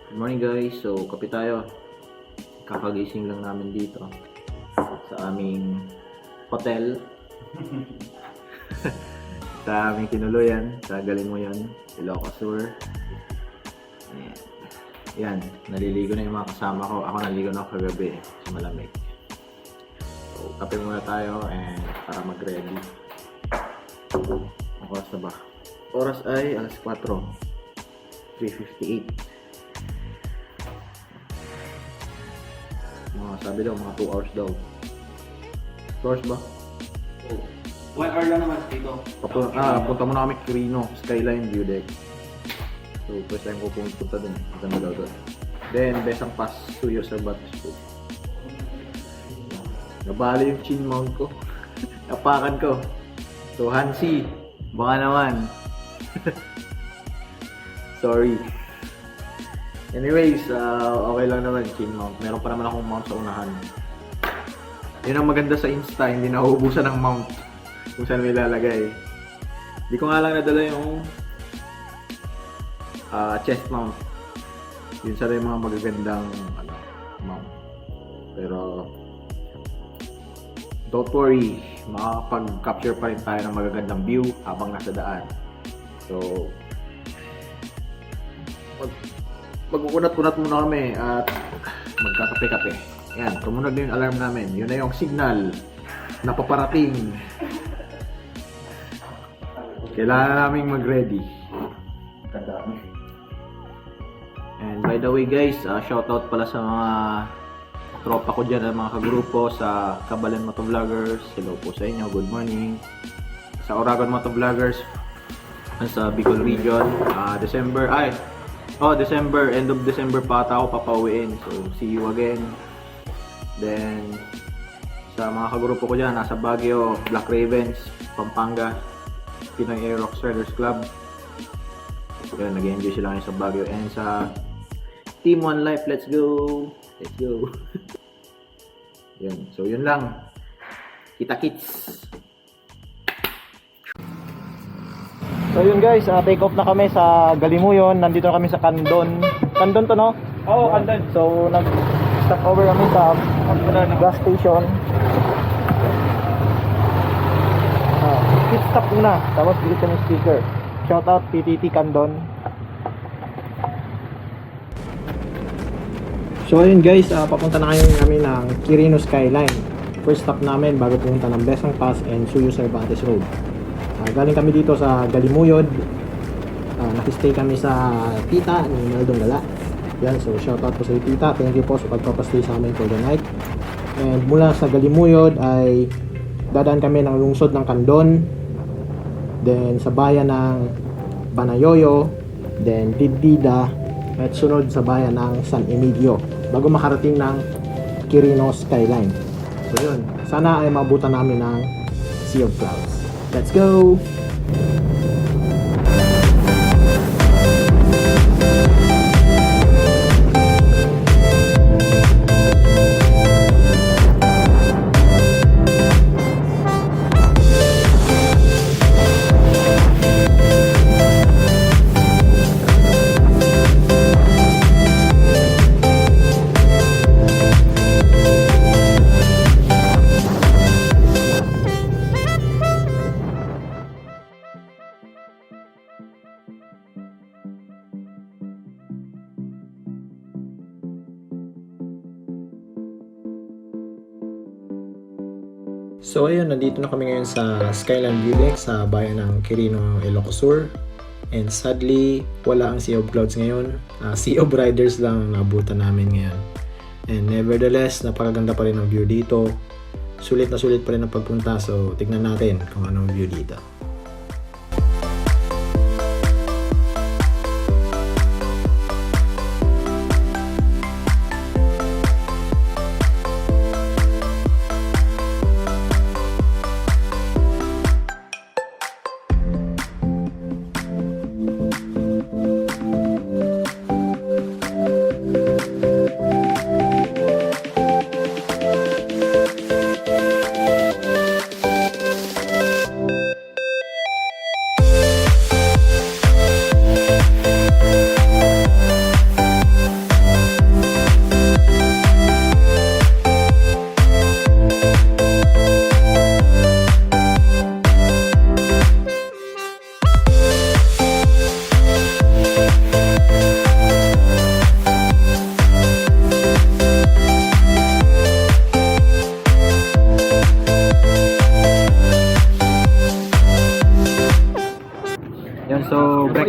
Good morning guys, so kape tayo. Kakagising lang namin dito sa aming hotel. Sa aming tinuluyan, sa galing mo yun, Ilocos Sur. Yan, naliligo na yung mga kasama ko. Ako naligo na ako kagabi sa malamig. So kape muna tayo and para mag-ready. Ang oras na ba? Oras ay alas 4, 3:58. Sabi daw, mga 2 hours daw. 2 hours ba? Oh. 1 hour lang naman dito. Punta muna kami Quirino, Skyline View Deck. So, first time ko pumunta dun. Maganda daw doon. Then, Bessang Pass, suyo-cervantes. Nabali yung chin mount ko. Napakan ko. So, Hansi, baka naman. Sorry. Anyways, okay lang naman chin mount. Meron pa naman akong mount sa unahan. Yun ang maganda sa Insta, hindi nauubusan ng mount kung saan may lalagay. Hindi ko nga lang nadala yung chest mount. Yun sana yung mga magagandang mount. Pero don't worry, makakapag-capture pa rin tayo ng magagandang view habang nasa daan. So mag-uunat-unat muna kami at magkakape-kape. Yan, tumunod na yung alarm namin. Yun na yung signal na paparating. Kailangan naming mag-ready. And by the way guys, shoutout pala sa mga tropa ko dyan, mga kagrupo sa Kabalan Motovloggers. Hello po sa inyo, good morning. Sa Oragon Motovloggers, sa Bicol Region, December, end of December pa ata ako papauwiin. So, see you again. Then, sa mga kagrupo ko dyan, nasa Baguio, Black Ravens, Pampanga, Pinoy Aerox Riders Club. Yun, nag-enjoy sila ngayon sa Baguio. And sa Team One Life, let's go! Let's go! Yun, so yun lang. Kita-kits! So yun guys, take off na kami sa Galimuyon. Nandito na kami sa Candon. Candon to, no? Oo, Candon. So nag-stop over kami sa gas station. Pit stop muna. Tapos bilis kami speaker. Shout out PTT Candon. So ayun guys, papunta na kayo kami ng Quirino Skyline. First stop namin bago pumunta ng Bessang Pass and Cervantes Road. Galing kami dito sa Galimuyod. Nakistay kami sa tita ni Maldong Gala. Yan, so shoutout po sa tita. Thank you po sa pagpapastay sa amin for the night. And mula sa Galimuyod ay dadaan kami ng lungsod ng Candon. Then sa bayan ng Banayoyo. Then Didida. At sunod sa bayan ng San Emilio. Bago makarating ng Quirino Skyline. So yun, sana ay mabutan namin ng Sea of Clouds. Let's go! So ayun, nandito na kami ngayon sa Skyline Viewdeck sa bayan ng Quirino, Ilocos Sur. And sadly, wala ang Sea of Clouds ngayon. Sea of Riders lang ang nabutan namin ngayon. And nevertheless, napakaganda pa rin ang view dito. Sulit na sulit pa rin ang pagpunta. So tignan natin kung anong view dito.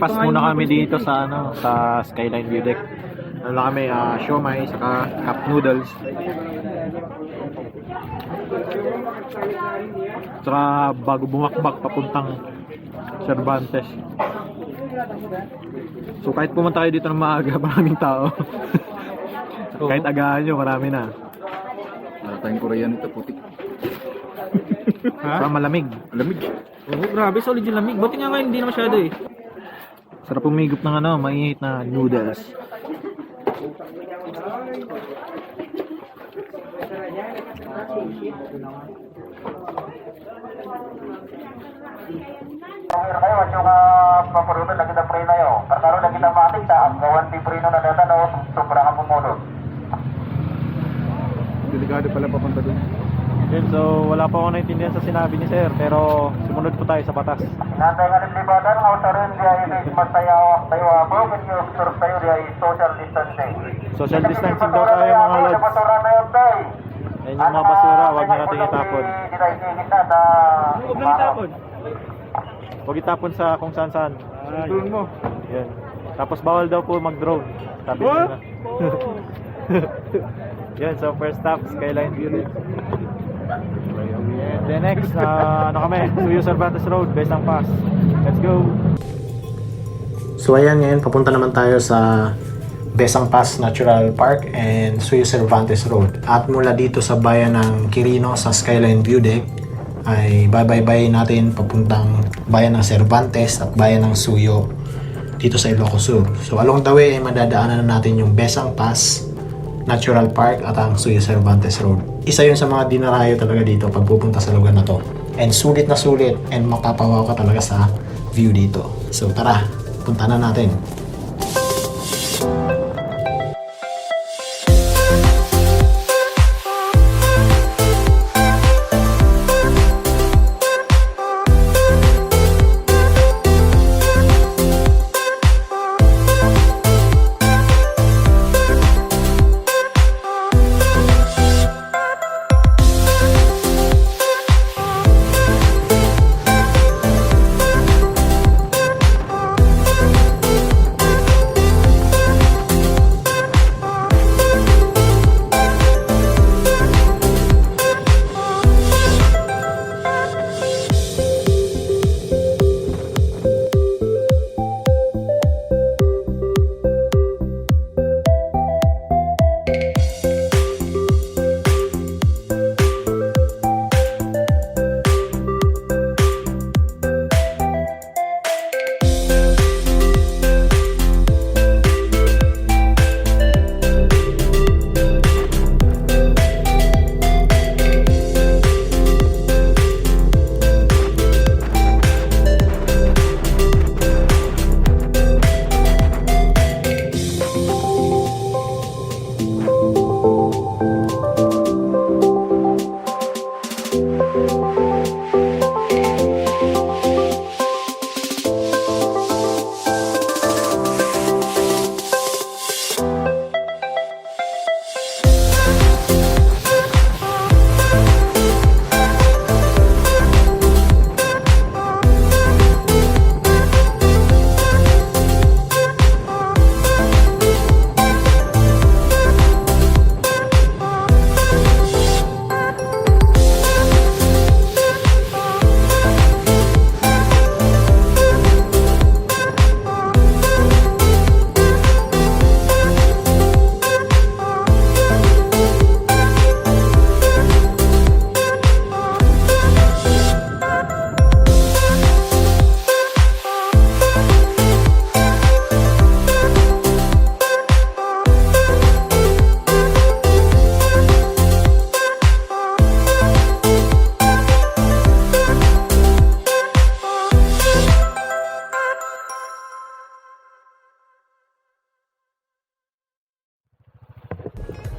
Breakfast muna kami dito sa sa Skyline Viewdeck. Ano lang kami, siomai saka cup noodles. Saka bago bumakbak papuntang Cervantes. So kahit pumunta kayo dito ng maaga, maraming tao. Kahit agahan nyo, marami na. Tayong Korean ito, putik. Saka malamig. Lamig. Oh, grabe, solid yung lamig. Buti nga ngayon, hindi na masyado eh. Sarap umigop ng mainit na noodles. Kayo, at yung paparunod na kita pre na yun. Karkaroon na kita matik ta, ang gawan di pre na data na sobrang ang pumulot. Delikado pala papunta dun. Yun, so wala pa ako naintindihan sa sinabi ni Sir, pero sumunod po tayo sa batas. Inantay nga liblibatan, ang usarin diya yung masaya tayo ako, when you observe tayo diya yung social distancing. Social distancing daw tayo mga lods. Basura na yun tayo. Yan yung mga basura, huwag nyo natin itapon. Huwag lang itapon. Huwag itapon sa kung saan-saan. Tulong mo. Yan. Tapos bawal daw po mag-drone. Sabi nila. Yan, so first stop, Skyline Viewdeck. And then next, suyo-cervantes Road, Bessang Pass. Let's go! So ayan, ngayon papunta naman tayo sa Bessang Pass Natural Park and suyo-cervantes Road. At mula dito sa bayan ng Quirino sa Skyline Viewdeck ay babay-bay natin papuntang bayan ng Cervantes at bayan ng Suyo dito sa Ilocos Sur. So along the way ay madadaanan na natin yung Bessang Pass Natural Park at ang suyo-cervantes Road. Isa yun sa mga dinarayo talaga dito pag pupunta sa lugar na to. And sulit na sulit and mapapawaw ka talaga sa view dito. So tara, punta na natin.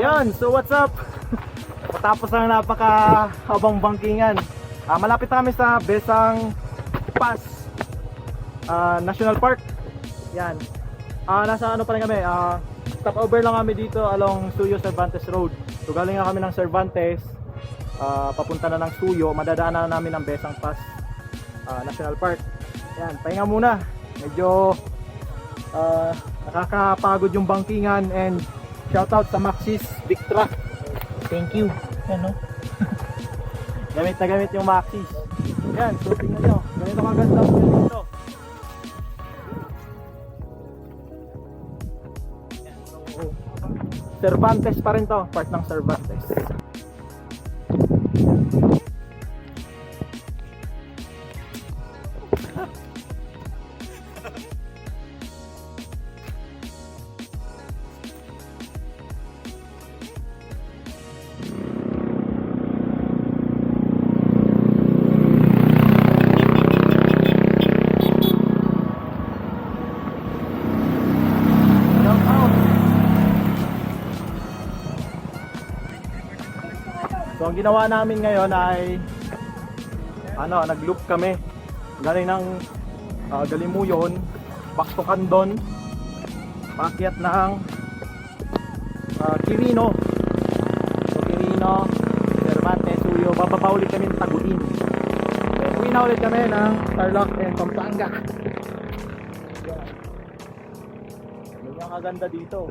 Yan, so what's up? Matapos ang napakahabang bangkingan, malapit na kami sa Bessang Pass National Park. Yan. Nasa ano pa rin kami, stopover lang kami dito along suyo-cervantes Road. So galing na kami ng Cervantes, papunta na ng Suyo, madadaanan namin ang Bessang Pass National Park. Yan, pahinga muna. Medyo Nakakapagod yung bangkingan, and shoutout sa Maxis Big Truck. Thank you. Yan, no? Gamit na gamit yung Maxis. Yan, so tingnan nyo. Ganito kaganda ang view dito. Yan, so Cervantes pa rin to. Part ng Cervantes. So ang ginawa namin ngayon ay nag-loop kami galing ng Galimuyon, back to Candon, paakyat ng Quirino. So Quirino, Cervantes, Suyo, bababa ulit kami ng Tagulin. Uwi na ulit kami ng Tarlac and Pampanga. Yan ang kaganda dito.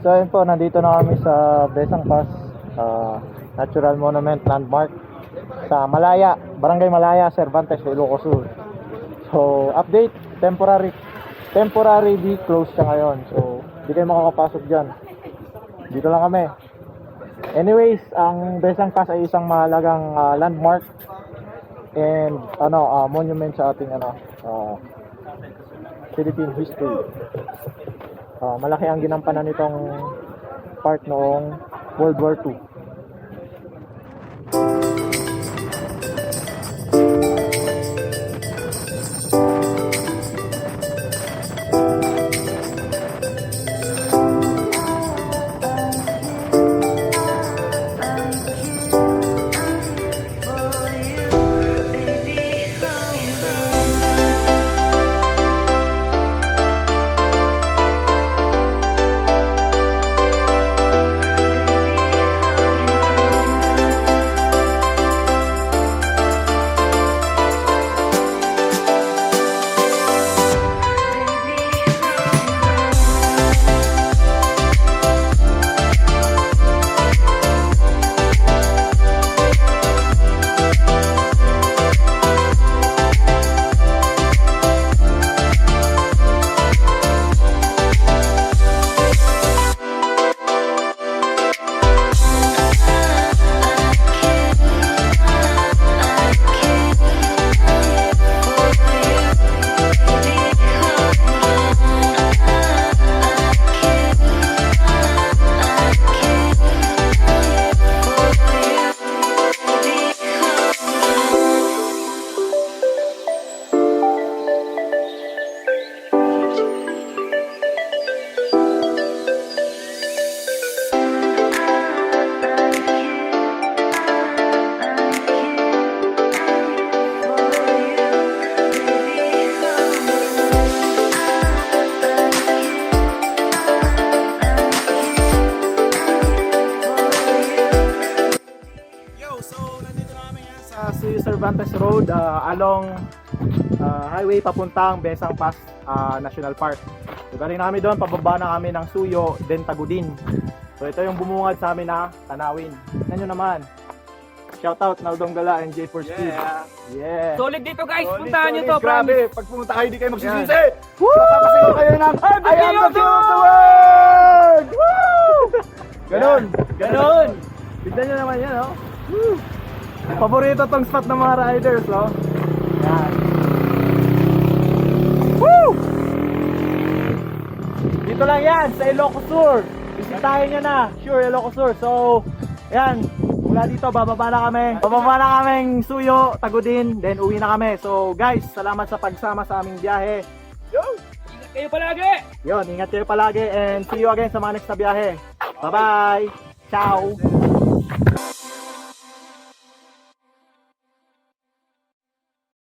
So ayun po, nandito na kami sa Bessang Pass, Natural Monument Landmark sa Malaya, Barangay Malaya, Cervantes, Ilocos Sur. So update, temporary closed siya ngayon. So hindi kayo makakapasok dyan. Dito lang kami. Anyways, ang Bessang Pass ay isang mahalagang landmark and monument sa ating Philippine history. Malaki ang ginampanan nitong part noong World War II. Road along highway papuntang Bessang Pass National Park. So galing na kami doon, pababa na kami ng Suyo, then Tagudin. So ito yung bumungad sa amin na tanawin. Tignan nyo naman. Shoutout Naldong Gala and J for Speed. Yeah. Solid dito guys, Solid, puntahan nyo solid. to, Grabe, promise. pag pumunta kayo, di kayo magsisisi. Papapasigaw kayo ng I am the king of the world! Woo! Ganon. Ganon. Tignan nyo naman yan, oh. Woo! Paborito tong spot ng mga riders, oh. Yan. Woo! Dito lang yan, sa Ilocos Sur. Bisitahin nyo na, sure, Ilocos Sur. So, yan. Mula dito, bababa na kami. Bababa na kaming Suyo, Tagudin, then uwi na kami. So guys, salamat sa pagsama sa aming biyahe. Ingat kayo palagi! Yun, ingat kayo palagi and see you again sa mga next na biyahe. Bye-bye! Ciao!